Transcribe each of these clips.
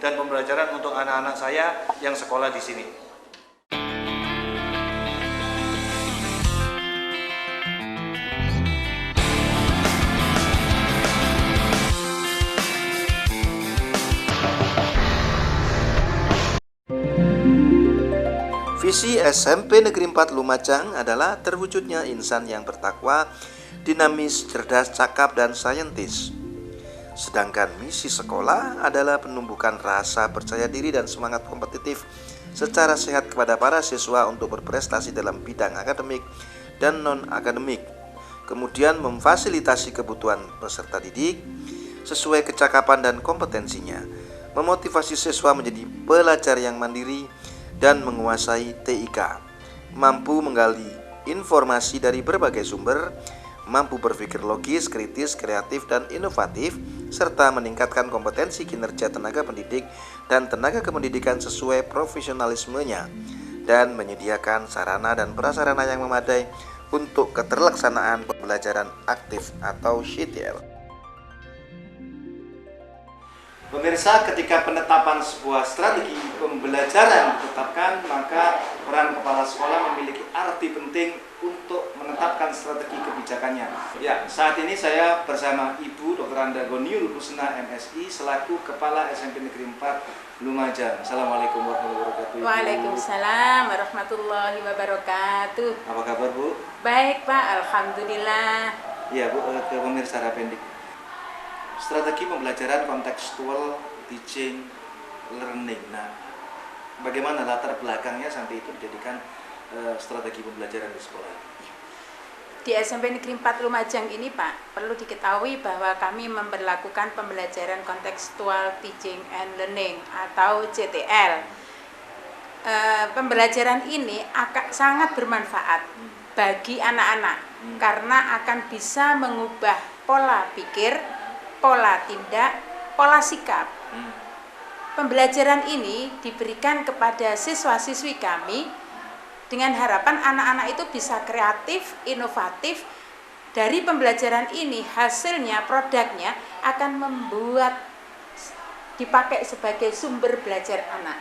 dan pembelajaran untuk anak-anak saya yang sekolah di sini. Visi SMP Negeri 4 Lumajang adalah terwujudnya insan yang bertakwa, dinamis, cerdas, cakap, dan saintis. Sedangkan misi sekolah adalah penumbuhkan rasa percaya diri dan semangat kompetitif secara sehat kepada para siswa untuk berprestasi dalam bidang akademik dan non-akademik. Kemudian memfasilitasi kebutuhan peserta didik sesuai kecakapan dan kompetensinya, memotivasi siswa menjadi pelajar yang mandiri dan menguasai TIK, mampu menggali informasi dari berbagai sumber, mampu berpikir logis, kritis, kreatif, dan inovatif, serta meningkatkan kompetensi kinerja tenaga pendidik dan tenaga kependidikan sesuai profesionalismenya, dan menyediakan sarana dan prasarana yang memadai untuk keterlaksanaan pembelajaran aktif atau CTL. Pemirsa, ketika penetapan sebuah strategi pembelajaran ditetapkan, maka peran kepala sekolah memiliki arti penting untuk menetapkan strategi kebijakannya. Ya, saat ini saya bersama Ibu Dr. Andagoniul Husna MSI selaku Kepala SMP Negeri 4 Lumajang. Assalamualaikum warahmatullahi wabarakatuh. Waalaikumsalam warahmatullahi wabarakatuh. Apa kabar, Bu? Baik, Pak. Alhamdulillah. Ya, Bu, ke pemirsa Rapendik. Strategi pembelajaran kontekstual teaching learning. Nah, bagaimana latar belakangnya sampai itu dijadikan strategi pembelajaran di sekolah? Di SMP Negeri 4 Lumajang ini, Pak, perlu diketahui bahwa kami memberlakukan pembelajaran kontekstual teaching and learning atau CTL. Pembelajaran ini sangat bermanfaat bagi anak-anak karena akan bisa mengubah pola pikir, pola tindak, pola sikap. Pembelajaran ini diberikan kepada siswa-siswi kami dengan harapan anak-anak itu bisa kreatif, inovatif. Dari pembelajaran ini hasilnya, produknya akan membuat dipakai sebagai sumber belajar anak.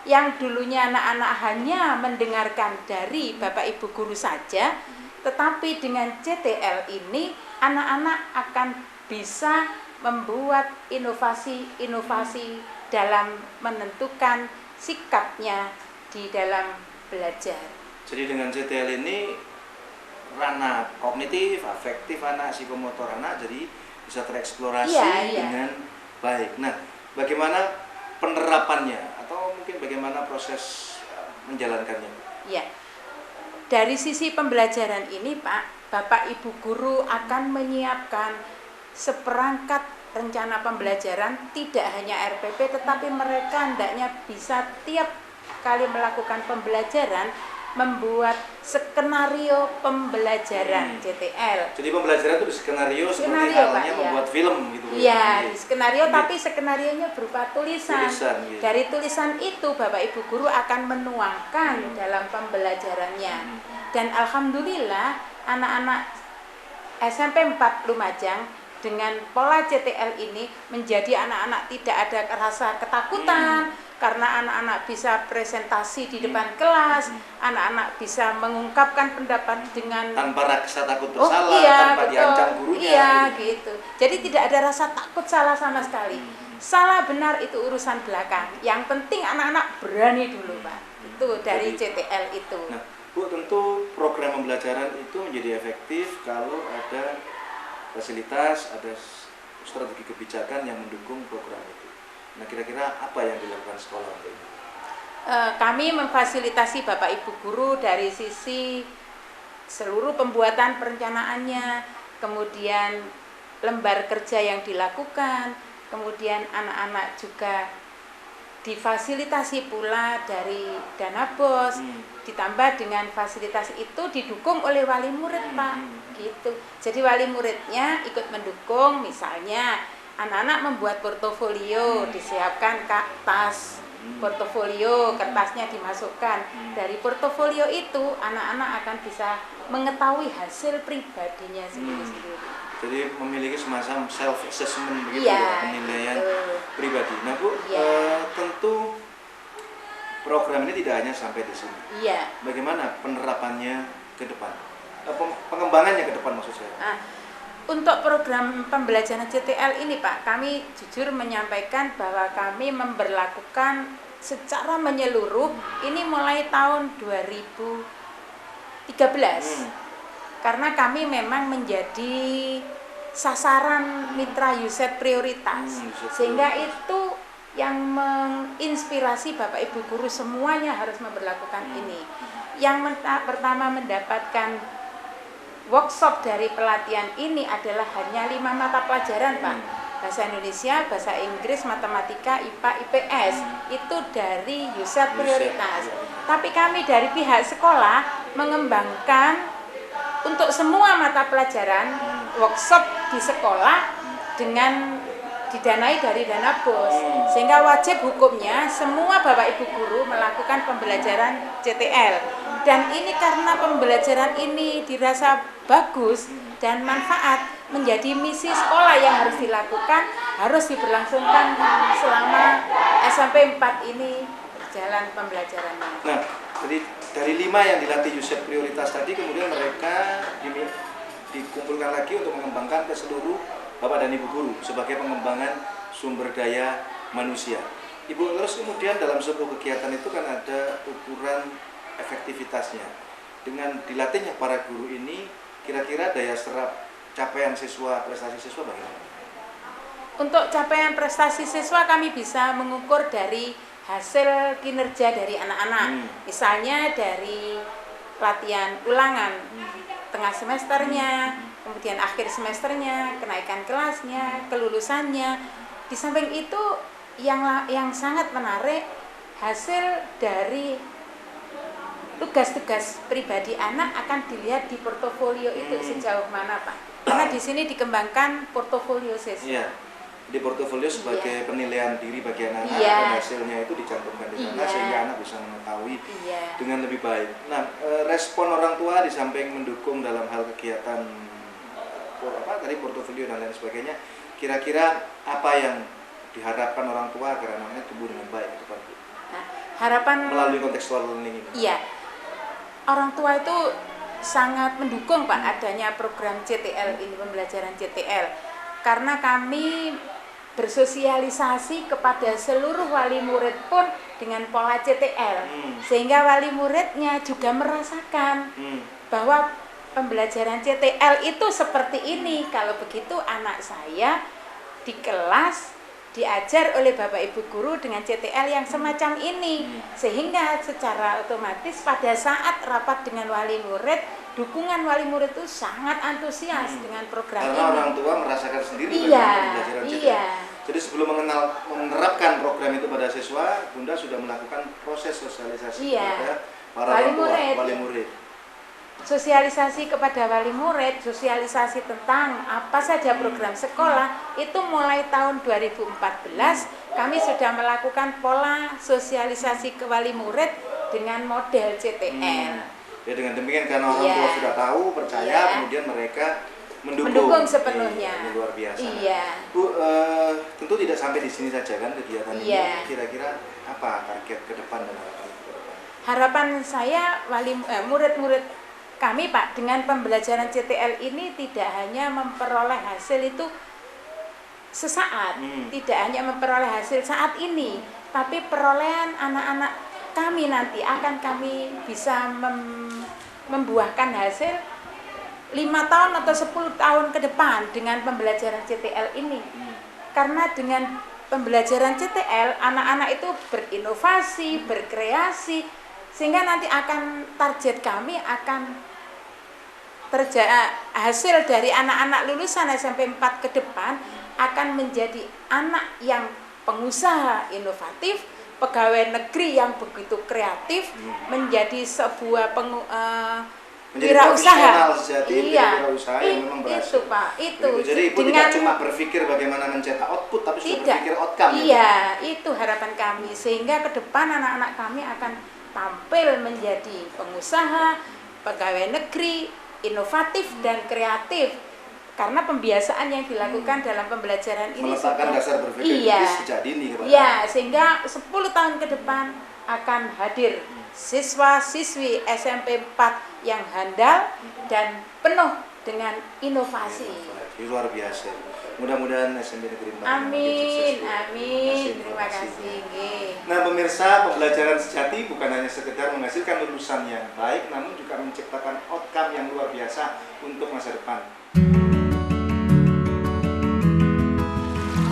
Yang dulunya anak-anak hanya mendengarkan dari Bapak Ibu guru saja, tetapi dengan CTL ini anak-anak akan bisa membuat inovasi-inovasi dalam menentukan sikapnya di dalam belajar. Jadi dengan CTL ini ranah kognitif, afektif anak, psikomotor anak jadi bisa tereksplorasi dengan baik. Nah, bagaimana penerapannya atau mungkin bagaimana proses menjalankannya? Ya, dari sisi pembelajaran ini, Pak, Bapak Ibu guru akan menyiapkan seperangkat rencana pembelajaran, tidak hanya RPP, tetapi mereka hendaknya bisa tiap kali melakukan pembelajaran membuat skenario pembelajaran CTL. Jadi pembelajaran itu skenario seperti halnya membuat film gitu. Iya, di skenario tapi skenarionya berupa tulisan. Gitu. Dari tulisan itu Bapak Ibu guru akan menuangkan dalam pembelajarannya. Dan alhamdulillah anak-anak SMP 4 Lumajang dengan pola CTL ini menjadi anak-anak tidak ada rasa ketakutan karena anak-anak bisa presentasi di depan kelas, anak-anak bisa mengungkapkan pendapat dengan tanpa rasa takut bersalah, tanpa diancam gurunya. Iya, gitu. Jadi tidak ada rasa takut salah sama sekali. Salah benar itu urusan belakang. Yang penting anak-anak berani dulu, Pak. Itu dari CTL itu. Nah, Bu, tentu program pembelajaran itu menjadi efektif kalau ada fasilitas, ada strategi kebijakan yang mendukung program itu. Nah, kira-kira apa yang dilakukan sekolah untuk ini? Kami memfasilitasi Bapak Ibu guru dari sisi seluruh pembuatan perencanaannya, kemudian lembar kerja yang dilakukan, kemudian anak-anak juga difasilitasi pula dari dana BOS, ditambah dengan fasilitas itu didukung oleh wali murid, Pak, gitu. Jadi wali muridnya ikut mendukung, misalnya anak-anak membuat portofolio, disiapkan tas portofolio, kertasnya dimasukkan. Dari portofolio itu anak-anak akan bisa mengetahui hasil pribadinya sendiri-sendiri. Jadi memiliki semacam self assessment begitu ya, penilaian pribadi. Nah, Bu, ini tidak hanya sampai di sini. Iya. Bagaimana penerapannya ke depan? Pengembangannya ke depan maksud saya. Untuk program pembelajaran CTL ini Pak, kami jujur menyampaikan bahwa kami memberlakukan secara menyeluruh ini mulai tahun 2013. Karena kami memang menjadi sasaran mitra USED prioritas. Sehingga itu yang menginspirasi Bapak Ibu guru semuanya harus memberlakukan ini. Yang pertama mendapatkan workshop dari pelatihan ini adalah hanya 5 mata pelajaran Pak. Bahasa Indonesia, Bahasa Inggris, Matematika, IPA, IPS. Itu dari USED prioritas. Tapi kami dari pihak sekolah mengembangkan untuk semua mata pelajaran workshop di sekolah dengan didanai dari dana BOS. Sehingga wajib hukumnya semua Bapak Ibu guru melakukan pembelajaran CTL. Dan ini karena pembelajaran ini dirasa bagus dan manfaat, menjadi misi sekolah yang harus dilakukan, harus diberlangsungkan selama SMP 4 ini berjalan pembelajarannya. Nah, jadi dari 5 yang dilatih USED prioritas tadi, kemudian mereka dikumpulkan lagi untuk mengembangkan ke seluruh Bapak dan Ibu guru sebagai pengembangan sumber daya manusia. Ibu, terus kemudian dalam sebuah kegiatan itu kan ada ukuran efektivitasnya. Dengan dilatihnya para guru ini, kira-kira daya serap capaian siswa, prestasi siswa bagaimana? Untuk capaian prestasi siswa kami bisa mengukur dari hasil kinerja dari anak-anak. Misalnya dari latihan ulangan tengah semesternya, kemudian akhir semesternya, kenaikan kelasnya, kelulusannya. Di samping itu yang sangat menarik, hasil dari tugas-tugas pribadi anak akan dilihat di portofolio itu sejauh mana Pak. Karena di sini dikembangkan portofolio siswa. Iya. Di portofolio sebagai penilaian diri bagi anak-anak, dan hasilnya itu dicantumkan di sana sehingga anak bisa mengetahui dengan lebih baik. Nah, respon orang tua di samping mendukung dalam hal kegiatan tadi portofolio dan lain sebagainya, kira-kira apa yang diharapkan orang tua agar anaknya tumbuh dengan baik ke depan? Nah, harapan melalui contextual learning ini. Iya. Orang tua itu sangat mendukung Pak adanya program CTL ini, pembelajaran CTL. Karena kami bersosialisasi kepada seluruh wali murid pun dengan pola CTL. Sehingga wali muridnya juga merasakan bahwa pembelajaran CTL itu seperti ini. Kalau begitu anak saya di kelas diajar oleh Bapak Ibu guru dengan CTL yang semacam ini, sehingga secara otomatis pada saat rapat dengan wali murid, dukungan wali murid itu sangat antusias dengan program karena ini. Karena orang tua merasakan sendiri pembelajaran CTL. Jadi sebelum menerapkan program itu pada siswa, Bunda sudah melakukan proses sosialisasi kepada para orang tua, wali murid. Sosialisasi kepada wali murid, sosialisasi tentang apa saja program sekolah, itu mulai tahun 2014 kami sudah melakukan pola sosialisasi ke wali murid dengan model CTL. Ya, dengan demikian karena orang tua sudah tahu, percaya, kemudian mereka mendukung sepenuhnya. Ini luar biasa. Bu, tentu tidak sampai di sini saja kan kegiatan ini. Kira-kira apa target ke depan dan harapan ke depan? Harapan saya murid-murid kami Pak dengan pembelajaran CTL ini tidak hanya memperoleh hasil itu sesaat, tidak hanya memperoleh hasil saat ini, tapi perolehan anak-anak kami nanti akan kami bisa membuahkan hasil 5 tahun atau 10 tahun ke depan dengan pembelajaran CTL ini. Karena dengan pembelajaran CTL anak-anak itu berinovasi, berkreasi, sehingga nanti akan target kami akan hasil dari anak-anak lulusan SMP 4 ke depan akan menjadi anak yang pengusaha inovatif, pegawai negeri yang begitu kreatif, menjadi sebuah wirausaha. Wirausaha yang memang berhasil. Itu Pak, itu. Jadi Ibu tidak cuma berpikir bagaimana mencetak output, tapi sudah berpikir outcome. Iya, itu harapan kami. Sehingga ke depan anak-anak kami akan tampil menjadi pengusaha, pegawai negeri, inovatif dan kreatif. Karena pembiasaan yang dilakukan dalam pembelajaran ini meletakkan dasar berpikir sejak dini kepada sehingga 10 tahun ke depan akan hadir siswa-siswi SMP 4 yang handal dan penuh dengan inovasi. Luar biasa. Mudah-mudahan SMP Negeri 4 Amin, amin. Terima kasih. Nah pemirsa, pembelajaran sejati bukan hanya sekedar menghasilkan lulusan yang baik, namun juga menciptakan outcome yang luar biasa untuk masa depan.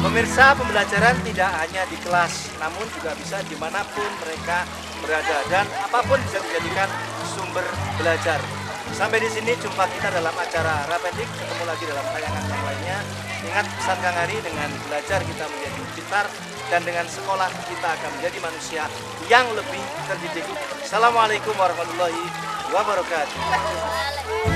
Pemirsa, pembelajaran tidak hanya di kelas, namun juga bisa dimanapun mereka berada dan apapun bisa dijadikan sumber belajar. Sampai di sini jumpa kita dalam acara Rapendik. Ketemu lagi dalam tayangan yang lainnya. Ingat pesan Kang Ari, dengan belajar kita menjadi pintar dan dengan sekolah kita akan menjadi manusia yang lebih terdidik. Assalamualaikum warahmatullahi wabarakatuh.